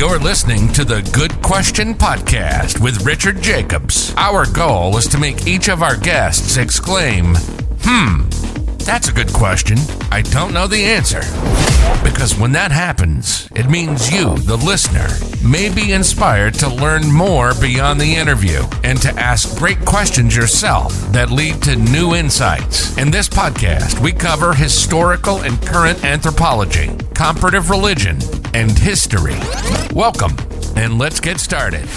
You're listening to the Good Question Podcast with Richard Jacobs. Our goal is to make each of our guests exclaim, that's a good question. I don't know the answer. Because when that happens, it means you, the listener, may be inspired to learn more beyond the interview and to ask great questions yourself that lead to new insights. In this podcast, we cover historical and current anthropology, comparative religion, and history. Welcome, and let's get started.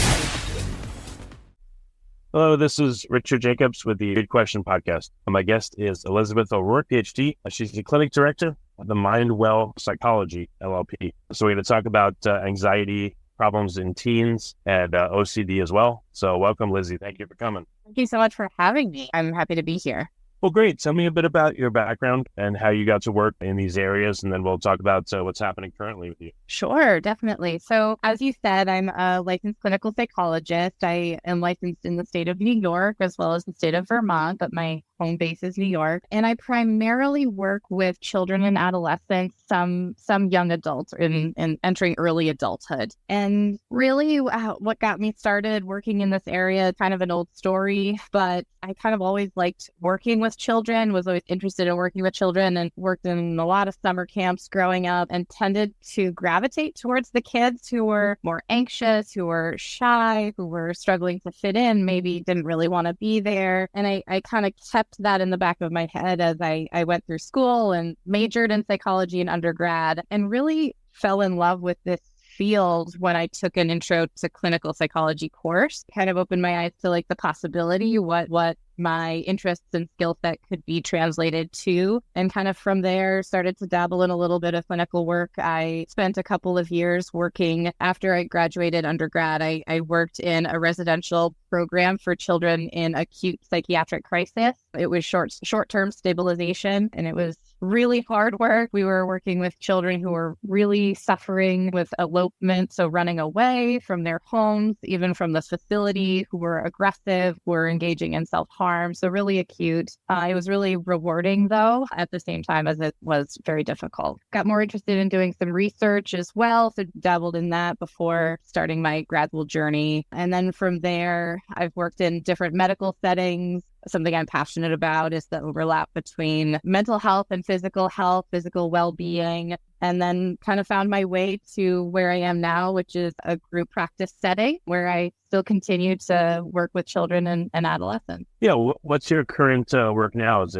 Hello, this is Richard Jacobs with the Good Question Podcast. My guest is Elisabeth O'Rourke, PhD. She's the clinic director of the Mind Well Psychology, LLP. So we're going to talk about anxiety problems in teens and OCD as well. So welcome, Lizzie. Thank you for coming. Thank you so much for having me. I'm happy to be here. Well, great. Tell me a bit about your background and how you got to work in these areas, and then we'll talk about what's happening currently with you. Sure, definitely. So as you said, I'm a licensed clinical psychologist. I am licensed in the state of New York as well as the state of Vermont, but my home base is New York. And I primarily work with children and adolescents, some young adults in entering early adulthood. And really what got me started working in this area, kind of an old story, but I kind of always liked working with children, was always interested in working with children, and worked in a lot of summer camps growing up and tended to gravitate towards the kids who were more anxious, who were shy, who were struggling to fit in, maybe didn't really want to be there. And I kind of kept that in the back of my head as I went through school and majored in psychology in undergrad, and really fell in love with this field when I took an intro to clinical psychology course. Kind of opened my eyes to like the possibility, what my interests and skill set could be translated to. And kind of from there, started to dabble in a little bit of clinical work. I spent a couple of years working after I graduated undergrad. I worked in a residential program for children in acute psychiatric crisis. It was short-term stabilization, and it was really hard work. We were working with children who were really suffering with elopement, so running away from their homes, even from the facility, who were aggressive, were engaging in self-harm, so really acute. It was really rewarding, though, at the same time as it was very difficult. Got more interested in doing some research as well, so dabbled in that before starting my grad school journey. And then from there, I've worked in different medical settings. Something I'm passionate about is the overlap between mental health and physical health, physical well-being, and then kind of found my way to where I am now, which is a group practice setting where I still continue to work with children and adolescents. Yeah, what's your current work now? Is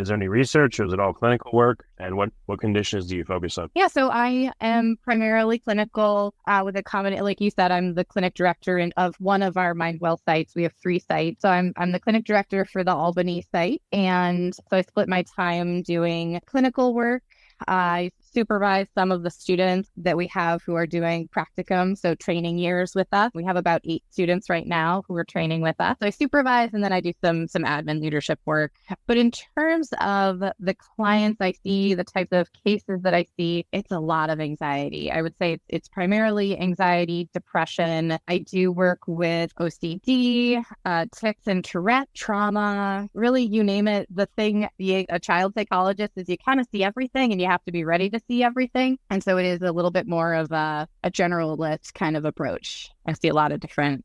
there any research, or is it all clinical work? And what conditions do you focus on? Yeah, so I am primarily clinical with a common, like you said, I'm the clinic director of one of our MindWell sites. We have 3 sites. So I'm the clinic director for the Albany site. And so I split my time doing clinical work. I supervise some of the students that we have who are doing practicum, so training years with us. We have about 8 students right now who are training with us. So I supervise, and then I do some admin leadership work. But in terms of the clients I see, the types of cases that I see, it's a lot of anxiety. I would say it's primarily anxiety, depression. I do work with OCD, tics and Tourette, trauma, really you name it. The thing, being a child psychologist, is you kind of see everything and you have to be ready to see everything. And so it is a little bit more of a generalist kind of approach. I see a lot of different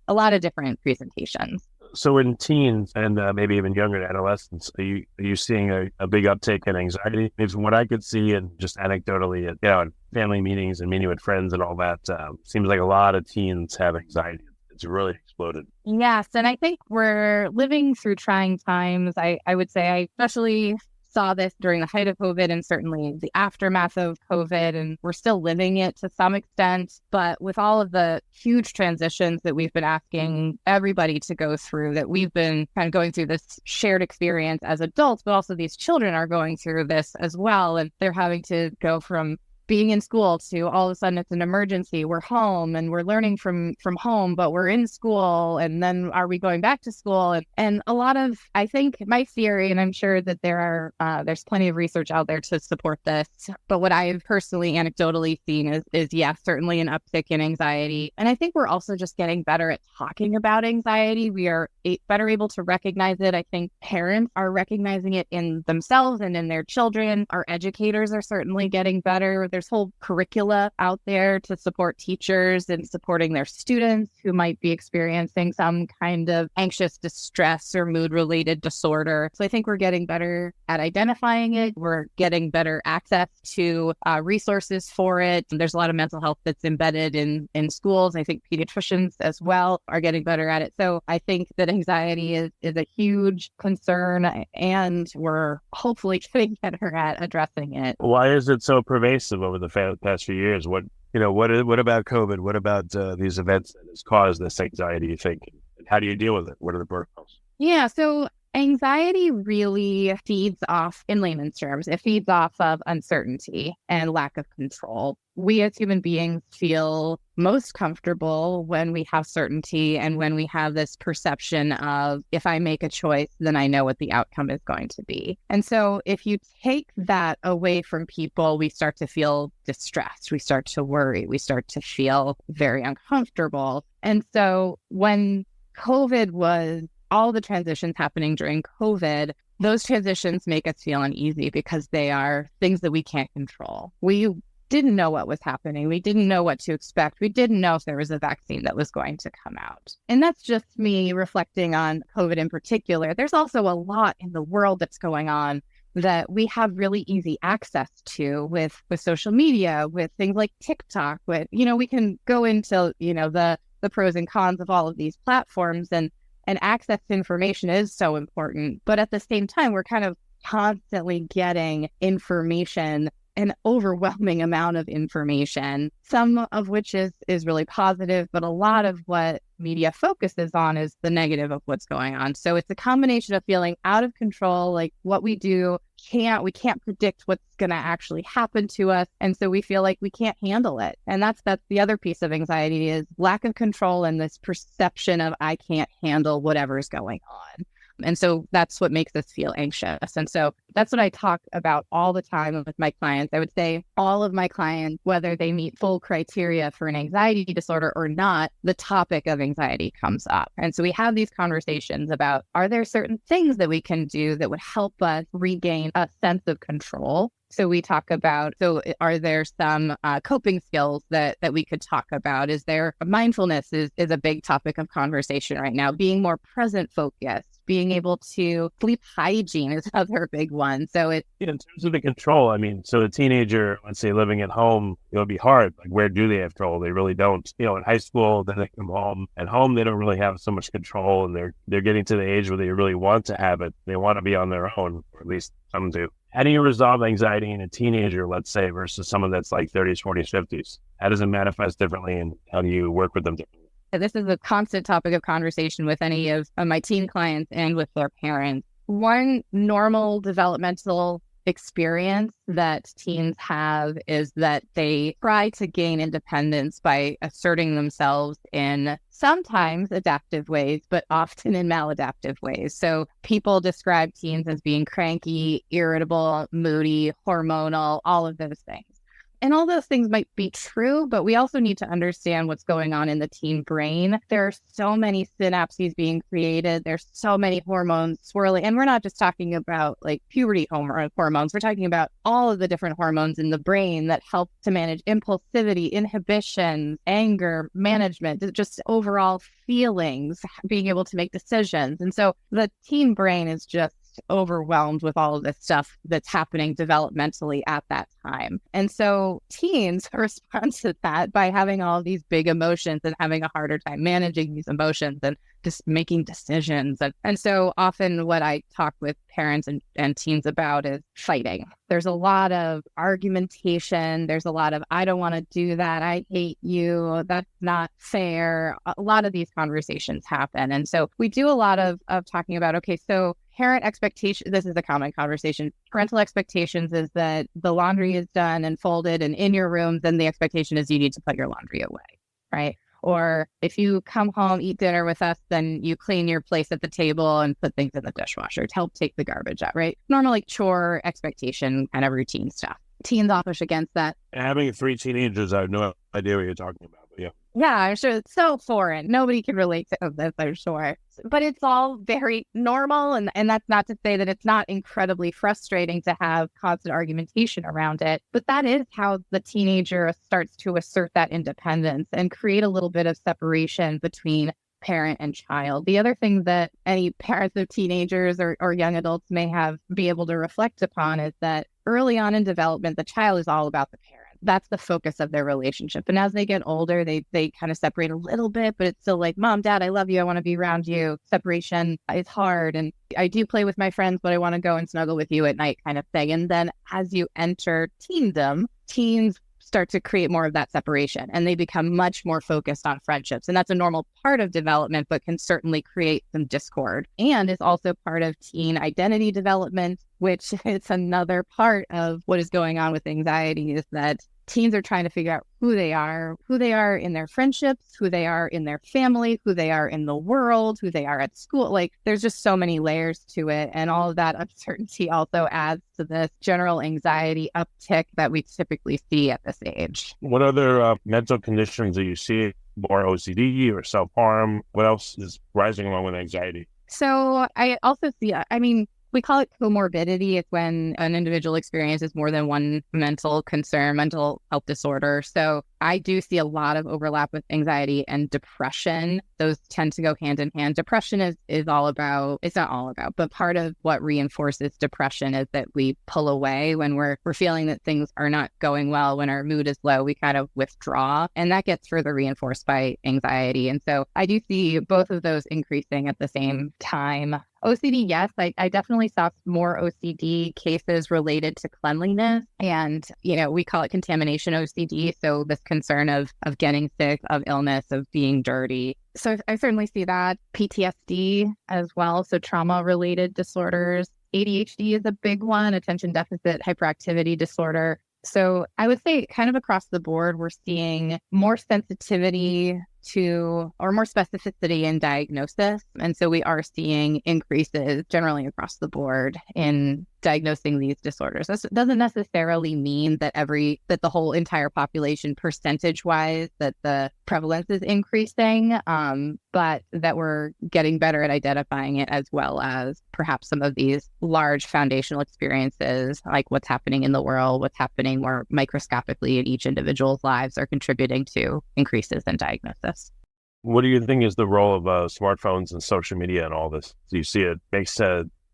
presentations. So in teens and maybe even younger adolescents, are you seeing a big uptake in anxiety? Maybe from what I could see, and just anecdotally, at family meetings and meeting with friends and all that, seems like a lot of teens have anxiety. It's really exploded. Yes, and I think we're living through trying times. I would say I especially saw this during the height of COVID and certainly the aftermath of COVID, and we're still living it to some extent. But with all of the huge transitions that we've been asking everybody to go through, that we've been kind of going through this shared experience as adults, but also these children are going through this as well. And they're having to go from being in school to all of a sudden it's an emergency. We're home and we're learning from home, but we're in school. And then are we going back to school? And a lot of, I think my theory, and I'm sure that there's plenty of research out there to support this, but what I've personally anecdotally seen is yes, certainly an uptick in anxiety. And I think we're also just getting better at talking about anxiety. We are better able to recognize it. I think parents are recognizing it in themselves and in their children. Our educators are certainly getting better. there's whole curricula out there to support teachers and supporting their students who might be experiencing some kind of anxious distress or mood-related disorder. So I think we're getting better at identifying it. We're getting better access to resources for it. There's a lot of mental health that's embedded in schools. I think pediatricians as well are getting better at it. So I think that anxiety is a huge concern, and we're hopefully getting better at addressing it. Why is it so pervasive over the past few years? What about COVID? What about these events that has caused this anxiety, you think? And how do you deal with it? What are the protocols? Yeah, so anxiety really feeds off, in layman's terms, it feeds off of uncertainty and lack of control. We as human beings feel most comfortable when we have certainty and when we have this perception of, if I make a choice, then I know what the outcome is going to be. And so if you take that away from people, we start to feel distressed. We start to worry. We start to feel very uncomfortable. And so when COVID was all the transitions happening during COVID, those transitions make us feel uneasy because they are things that we can't control. We didn't know what was happening. We didn't know what to expect. We didn't know if there was a vaccine that was going to come out. And that's just me reflecting on COVID in particular. There's also a lot in the world that's going on that we have really easy access to with social media, with things like TikTok, with, we can go into, the pros and cons of all of these platforms, and access to information is so important. But at the same time, we're kind of constantly getting information, an overwhelming amount of information, some of which is really positive, but a lot of what media focuses on is the negative of what's going on. So it's a combination of feeling out of control, like what we do, we can't predict what's going to actually happen to us. And so we feel like we can't handle it. And that's the other piece of anxiety, is lack of control and this perception of I can't handle whatever's going on. And so that's what makes us feel anxious. And so that's what I talk about all the time with my clients. I would say all of my clients, whether they meet full criteria for an anxiety disorder or not, the topic of anxiety comes up. And so we have these conversations about, are there certain things that we can do that would help us regain a sense of control? So we talk about, are there some coping skills that we could talk about? Is there mindfulness is a big topic of conversation right now, being more present focused, being able to sleep hygiene is another big one. So in terms of the control, so a teenager, let's say living at home, it would be hard. Like, where do they have control? They really don't. In high school, then they come home. At home, they don't really have so much control, and they're getting to the age where they really want to have it. They want to be on their own, or at least some do. How do you resolve anxiety in a teenager, let's say, versus someone that's like 30s, 40s, 50s? How does it manifest differently, and how do you work with them differently? This is a constant topic of conversation with any of my teen clients and with their parents. One normal developmental experience that teens have is that they try to gain independence by asserting themselves in sometimes adaptive ways, but often in maladaptive ways. So people describe teens as being cranky, irritable, moody, hormonal, all of those things. And all those things might be true, but we also need to understand what's going on in the teen brain. There are so many synapses being created. There's so many hormones swirling. And we're not just talking about like puberty hormones. We're talking about all of the different hormones in the brain that help to manage impulsivity, inhibition, anger, management, just overall feelings, being able to make decisions. And so the teen brain is just overwhelmed with all of this stuff that's happening developmentally at that time. And so teens respond to that by having all of these big emotions and having a harder time managing these emotions and just making decisions. And so often what I talk with parents and teens about is fighting. There's a lot of argumentation. There's a lot of, I don't want to do that. I hate you. That's not fair. A lot of these conversations happen. And so we do a lot of talking about, okay, so parent expectation, this is a common conversation. Parental expectations is that the laundry is done and folded and in your room, then the expectation is you need to put your laundry away, right? Or if you come home, eat dinner with us, then you clean your place at the table and put things in the dishwasher to help take the garbage out, right? Normally chore, expectation, kind of routine stuff. Teens often push against that. Having 3 teenagers, I have no idea what you're talking about. Yeah. Yeah, I'm sure it's so foreign. Nobody can relate to this, I'm sure. But it's all very normal. And that's not to say that it's not incredibly frustrating to have constant argumentation around it. But that is how the teenager starts to assert that independence and create a little bit of separation between parent and child. The other thing that any parents of teenagers or young adults may be able to reflect upon is that early on in development, the child is all about the parent. That's the focus of their relationship. And as they get older, they kind of separate a little bit, but it's still like, Mom, Dad, I love you. I want to be around you. Separation is hard. And I do play with my friends, but I want to go and snuggle with you at night kind of thing. And then as you enter teendom, teens start to create more of that separation and they become much more focused on friendships. And that's a normal part of development, but can certainly create some discord. And is also part of teen identity development, which is another part of what is going on with anxiety, is that teens are trying to figure out who they are in their friendships, who they are in their family, who they are in the world, who they are at school. Like there's just so many layers to it. And all of that uncertainty also adds to this general anxiety uptick that we typically see at this age. What other mental conditions do you see? More OCD or self-harm? What else is rising along with anxiety? So I also see, we call it comorbidity. It's when an individual experiences more than one mental concern, mental health disorder. So I do see a lot of overlap with anxiety and depression. Those tend to go hand in hand. Depression is all about, it's not all about, but part of what reinforces depression is that we pull away when we're feeling that things are not going well. When our mood is low, we kind of withdraw, and that gets further reinforced by anxiety. And so I do see both of those increasing at the same time. OCD, yes, I definitely saw more OCD cases related to cleanliness, and we call it contamination OCD. So this concern of getting sick, of illness, of being dirty. So I certainly see that. PTSD as well, so trauma-related disorders. ADHD is a big one, attention deficit hyperactivity disorder. So I would say kind of across the board, we're seeing more sensitivity to, or more specificity in diagnosis. And so we are seeing increases generally across the board in diagnosing these disorders. This doesn't necessarily mean that the whole entire population percentage-wise that the prevalence is increasing, but that we're getting better at identifying it, as well as perhaps some of these large foundational experiences, like what's happening in the world, what's happening more microscopically in each individual's lives, are contributing to increases in diagnosis. What do you think is the role of smartphones and social media and all this? Do you see it makes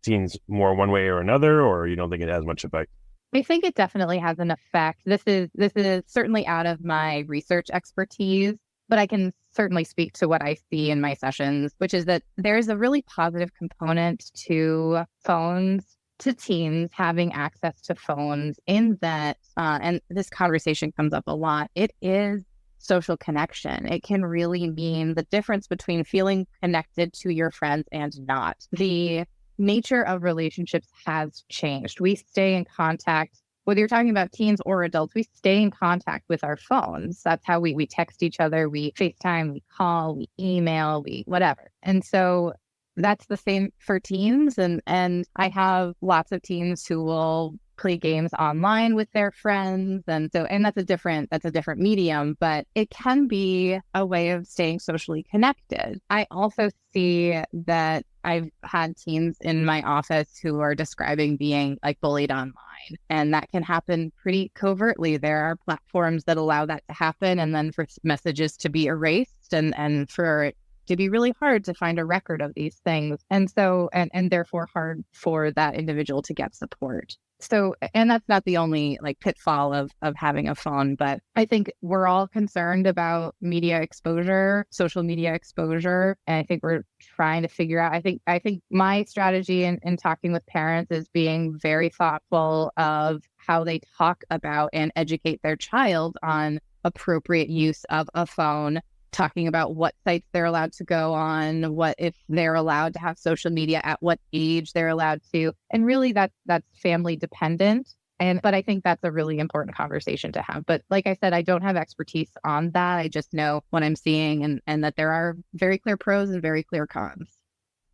teens more one way or another, or you don't think it has much effect? I think it definitely has an effect. This is certainly out of my research expertise, but I can certainly speak to what I see in my sessions, which is that there's a really positive component to phones, to teens having access to phones, in that, and this conversation comes up a lot, it is social connection. It can really mean the difference between feeling connected to your friends and not. The nature of relationships has changed. We stay in contact, whether you're talking about teens or adults, we stay in contact with our phones. That's how we text each other, we FaceTime, we call, we email, we whatever. And so that's the same for teens. And I have lots of teens who will play games online with their friends. And that's a different medium, but it can be a way of staying socially connected. I also see that I've had teens in my office who are describing being like bullied online, and that can happen pretty covertly. There are platforms that allow that to happen, and then for messages to be erased and for it to be really hard to find a record of these things. And so, and therefore hard for that individual to get support. So, and that's not the only pitfall of having a phone, but I think we're all concerned about media exposure, social media exposure. And I think we're trying to figure out, I think my strategy in talking with parents is being very thoughtful of how they talk about and educate their child on appropriate use of a phone, talking about what sites they're allowed to go on, what if they're allowed to have social media, at what age they're allowed to. And really that's family dependent. But I think that's a really important conversation to have. But like I said, I don't have expertise on that. I just know what I'm seeing and that there are very clear pros and very clear cons.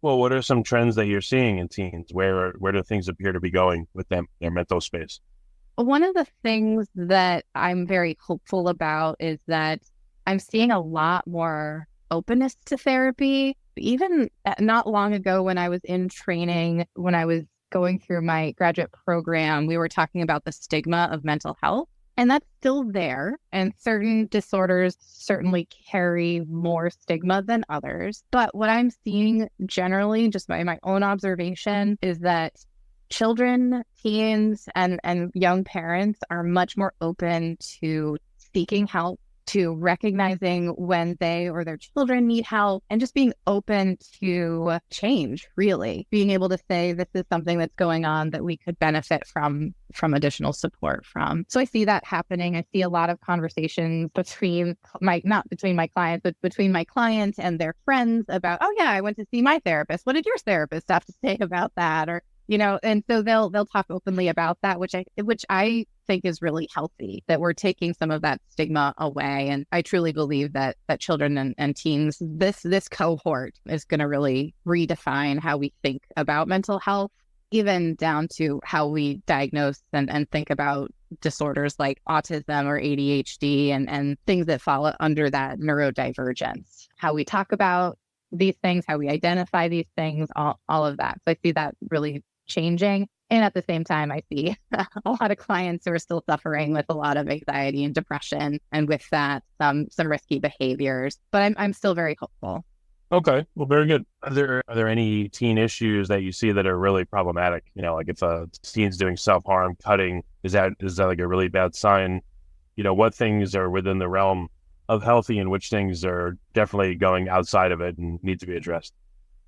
Well, what are some trends that you're seeing in teens? Where do things appear to be going with them, their mental space? One of the things that I'm very hopeful about is that I'm seeing a lot more openness to therapy. Even not long ago when I was in training, when I was going through my graduate program, we were talking about the stigma of mental health. And that's still there. And certain disorders certainly carry more stigma than others. But what I'm seeing generally, just by my own observation, is that children, teens, and young parents are much more open to seeking help, to recognizing when they or their children need help, and just being open to change, really. Being able to say, this is something that's going on that we could benefit from additional support from. So I see that happening. I see a lot of conversations not between my clients, but between my clients and their friends about, oh yeah, I went to see my therapist. What did your therapist have to say about that? Or, and so they'll talk openly about that, which I think is really healthy, that we're taking some of that stigma away. And I truly believe that children and teens, this cohort is going to really redefine how we think about mental health, even down to how we diagnose and think about disorders like autism or ADHD and things that fall under that neurodivergence, how we talk about these things, how we identify these things, all of that. So I see that really changing. And at the same time, I see a lot of clients who are still suffering with a lot of anxiety and depression, and with that, some risky behaviors. But I'm still very hopeful. Okay, well, very good. Are there any teen issues that you see that are really problematic? Like if a teen's doing self-harm, cutting, is that like a really bad sign? What things are within the realm of healthy and which things are definitely going outside of it and need to be addressed?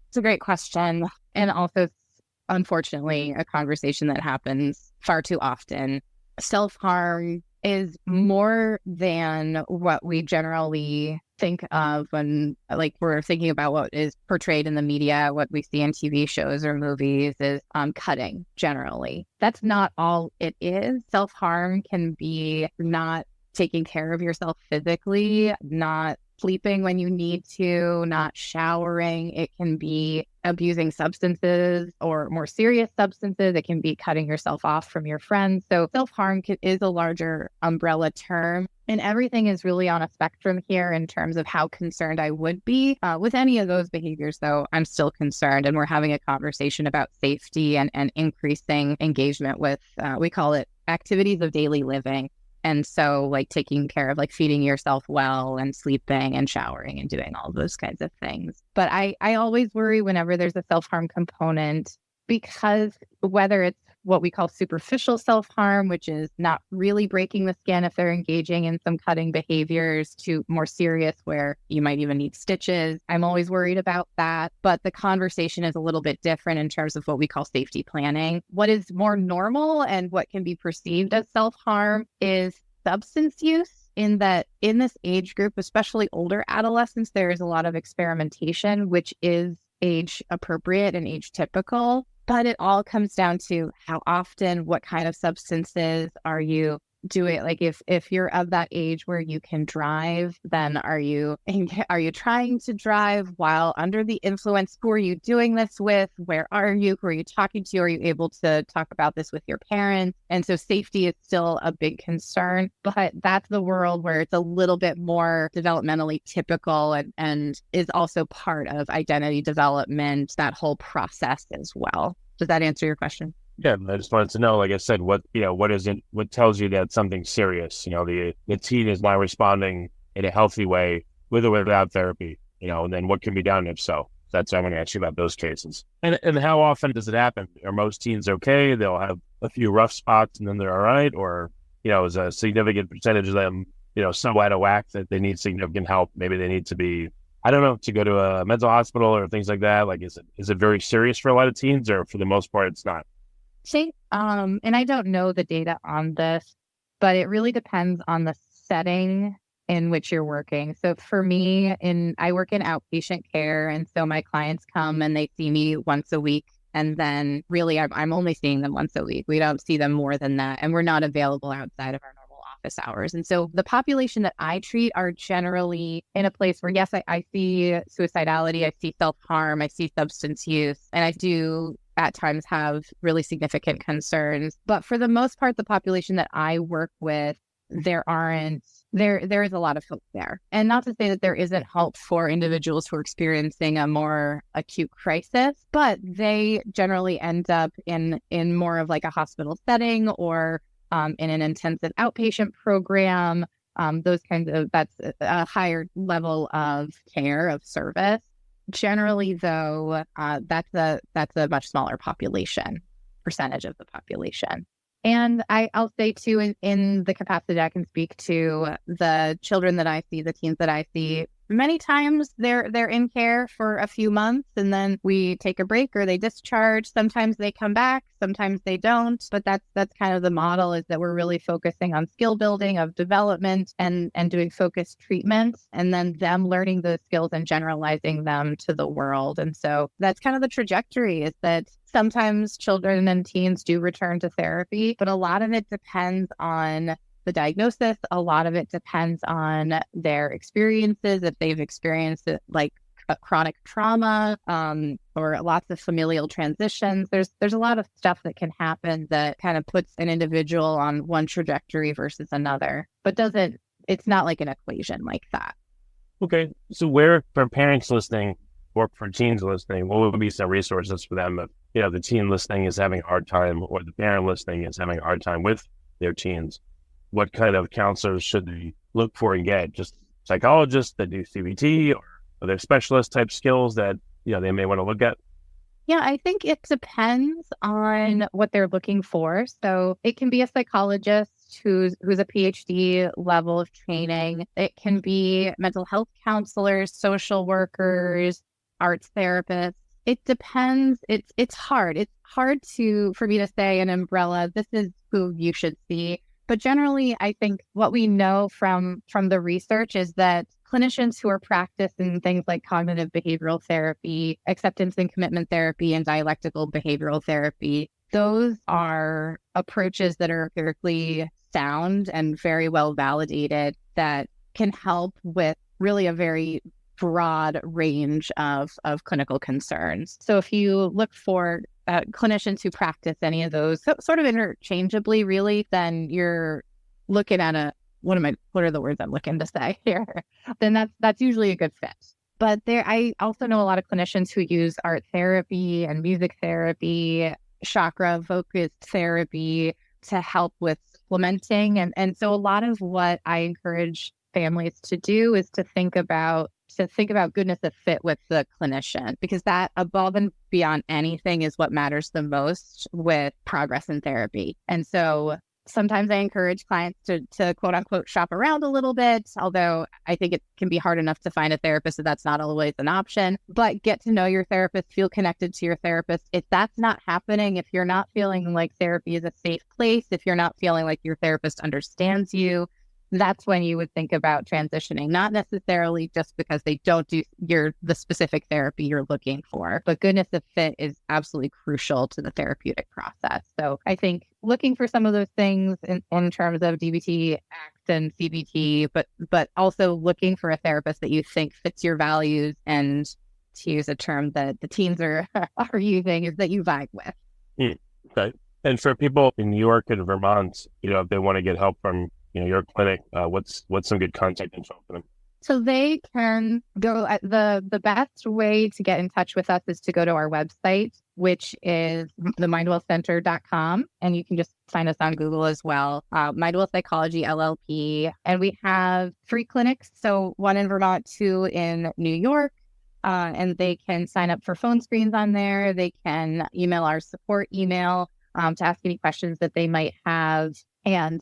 It's a great question. And also, unfortunately, a conversation that happens far too often. Self-harm is more than what we generally think of when we're thinking about what is portrayed in the media, what we see in TV shows or movies is cutting generally. That's not all it is. Self-harm can be not taking care of yourself physically, not sleeping when you need to, not showering. It can be abusing substances or more serious substances. It can be cutting yourself off from your friends. So self-harm is a larger umbrella term. And everything is really on a spectrum here in terms of how concerned I would be. With any of those behaviors, though, I'm still concerned. And we're having a conversation about safety and increasing engagement with, we call it activities of daily living. And so taking care of feeding yourself well and sleeping and showering and doing all those kinds of things. But I always worry whenever there's a self-harm component, because whether it's what we call superficial self-harm, which is not really breaking the skin if they're engaging in some cutting behaviors, to more serious where you might even need stitches. I'm always worried about that. But the conversation is a little bit different in terms of what we call safety planning. What is more normal and what can be perceived as self-harm is substance use, in that in this age group, especially older adolescents, there is a lot of experimentation, which is age appropriate and age typical. But it all comes down to how often, what kind of substances are you doing? If you're of that age where you can drive, then are you trying to drive while under the influence? Who are you doing this with? Where are you? Who are you talking to? Are you able to talk about this with your parents? And so safety is still a big concern, but that's the world where it's a little bit more developmentally typical and is also part of identity development, that whole process as well. Does that answer your question? Yeah, I just wanted to know, like I said, what tells you that something's serious? The teen is not responding in a healthy way with or without therapy, and then what can be done if so? That's what I'm going to ask you about those cases. And how often does it happen? Are most teens okay? They'll have a few rough spots and then they're all right? Or, is a significant percentage of them, so out of whack that they need significant help? Maybe they need to be, I don't know, to go to a mental hospital or things like that. Is it very serious for a lot of teens, or for the most part, it's not? And I don't know the data on this, but it really depends on the setting in which you're working. So for me, I work in outpatient care, and so my clients come and they see me once a week, and then really I'm only seeing them once a week. We don't see them more than that, and we're not available outside of our normal office hours. And so the population that I treat are generally in a place where, yes, I see suicidality, I see self-harm, I see substance use, and I do at times have really significant concerns. But for the most part, the population that I work with there is a lot of hope there. And not to say that there isn't hope for individuals who are experiencing a more acute crisis, but they generally end up in more of like a hospital setting or in an intensive outpatient program. Those kinds of, that's a higher level of care, of service. Generally, though, that's a much smaller percentage of the population. And I'll say too, in the capacity I can speak to the children that I see, the teens that I see, many times they're in care for a few months and then we take a break or they discharge. Sometimes they come back, sometimes they don't. But that's kind of the model, is that we're really focusing on skill building of development and doing focused treatment, and then them learning those skills and generalizing them to the world. And so that's kind of the trajectory, is that sometimes children and teens do return to therapy, but a lot of it depends on the diagnosis. A lot of it depends on their experiences, if they've experienced it, like a chronic trauma, or lots of familial transitions. There's a lot of stuff that can happen that kind of puts an individual on one trajectory versus another, but it's not like an equation like that. Okay. So where, for parents listening or for teens listening, what would be some resources for them if, the teen listening is having a hard time, or the parent listening is having a hard time with their teens? What kind of counselors should they look for and get? Just psychologists that do CBT, or are there specialist type skills that they may want to look at? Yeah, I think it depends on what they're looking for. So it can be a psychologist who's a PhD level of training. It can be mental health counselors, social workers, arts therapists. It depends. It's hard. It's hard for me to say an umbrella, this is who you should see. But generally, I think what we know from the research is that clinicians who are practicing things like cognitive behavioral therapy, acceptance and commitment therapy, and dialectical behavioral therapy, those are approaches that are empirically sound and very well validated, that can help with really a very broad range of clinical concerns. So if you look for clinicians who practice any of those sort of interchangeably, really, then you're looking at what are the words I'm looking to say here? Then that's usually a good fit. But I also know a lot of clinicians who use art therapy and music therapy, chakra focused therapy to help with supplementing. And so a lot of what I encourage families to do is to think about goodness of fit with the clinician, because that, above and beyond anything, is what matters the most with progress in therapy. And so sometimes I encourage clients to quote unquote shop around a little bit, although I think it can be hard enough to find a therapist, so that's not always an option. But get to know your therapist, feel connected to your therapist. If that's not happening, if you're not feeling like therapy is a safe place, if you're not feeling like your therapist understands you, that's when you would think about transitioning, not necessarily just because they don't do the specific therapy you're looking for, but goodness of fit is absolutely crucial to the therapeutic process. So I think looking for some of those things in terms of DBT, ACT, and CBT, but also looking for a therapist that you think fits your values, and to use a term that the teens are using, is that you vibe with. Okay. And for people in New York and Vermont, if they want to get help from your clinic, what's some good contact info for them? So they can go at the best way to get in touch with us is to go to our website, which is themindwellcenter.com. And you can just find us on Google as well. Mindwell Psychology LLP. And we have 3 clinics. So 1 in Vermont, 2 in New York. And they can sign up for phone screens on there. They can email our support email to ask any questions that they might have. And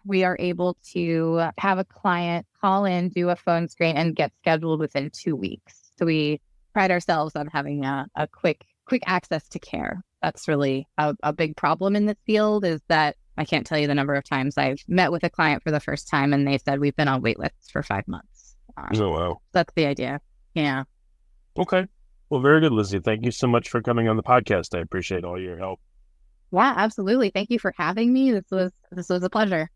we are able to have a client call in, do a phone screen, and get scheduled within 2 weeks. So we pride ourselves on having a quick access to care. That's really a big problem in this field, is that I can't tell you the number of times I've met with a client for the first time and they said, we've been on wait lists for 5 months. Oh, wow. That's the idea. Yeah. Okay. Well, very good, Lizzie. Thank you so much for coming on the podcast. I appreciate all your help. Yeah, absolutely. Thank you for having me. This was a pleasure.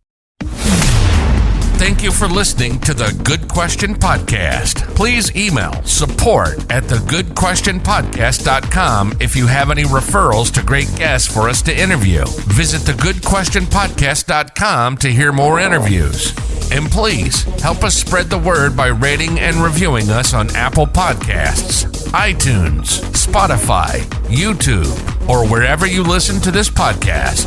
Thank you for listening to the Good Question Podcast. Please email support@thegoodquestionpodcast.com if you have any referrals to great guests for us to interview. Visit thegoodquestionpodcast.com to hear more interviews. And please help us spread the word by rating and reviewing us on Apple Podcasts, iTunes, Spotify, YouTube, or wherever you listen to this podcast.